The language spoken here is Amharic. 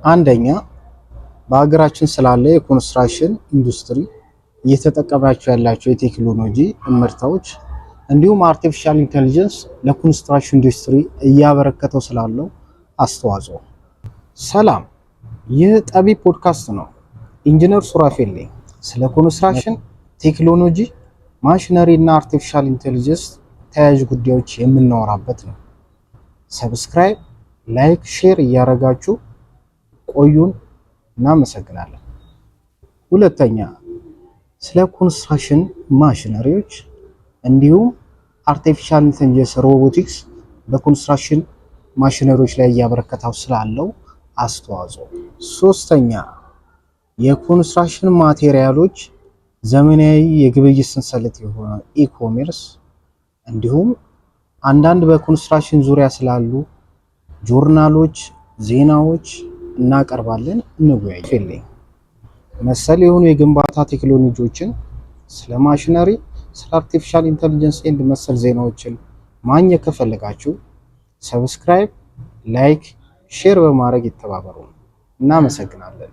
አንደኛ በሀገራችን ስላለ የኮንስትራክሽን ኢንዱስትሪ እየተጠቀማቸው ያላቸው የቴክኖሎጂ ምርታዎች እንዲሁም አርቲፊሻል ኢንተለጀንስ ለኮንስትራክሽን ኢንዱስትሪ እያበረከተው ስላለው አስተዋጽኦ። ሰላም፣ ይህ ጠቢብ ፖድካስት ነው። ኢንጂነር ሱራፌል ነኝ። ስለ ኮንስትራክሽን ቴክኖሎጂ፣ ማሽነሪ እና አርቲፊሻል ኢንተለጀንስ ተያያዥ ጉዳዮች የምናወራበት ነው። ሰብስክራይብ፣ ላይክ፣ ሼር እያደረጋችሁ ቆዩን። እናመሰግናለን። ሁለተኛ ስለ ኮንስትራክሽን ማሽነሪዎች እንዲሁም አርቲፊሻል ኢንተለጀንስ ሮቦቲክስ በኮንስትራክሽን ማሽነሪዎች ላይ እያበረከተው ስላለው አስተዋጽኦ። ሶስተኛ የኮንስትራክሽን ማቴሪያሎች ዘመናዊ የግብይት ሰንሰለት የሆነ ኢኮሜርስ እንዲሁም አንዳንድ በኮንስትራክሽን ዙሪያ ስላሉ ጆርናሎች፣ ዜናዎች እናቀርባለን። እንወያይ። መሰል የሆኑ የግንባታ ቴክኖሎጂዎችን ስለ ማሽነሪ፣ ስለ አርቲፊሻል ኢንተለጀንስ ኤንድ መሰል ዜናዎችን ማግኘት ከፈለጋችሁ ሰብስክራይብ፣ ላይክ፣ ሼር በማድረግ ይተባበሩ። እናመሰግናለን።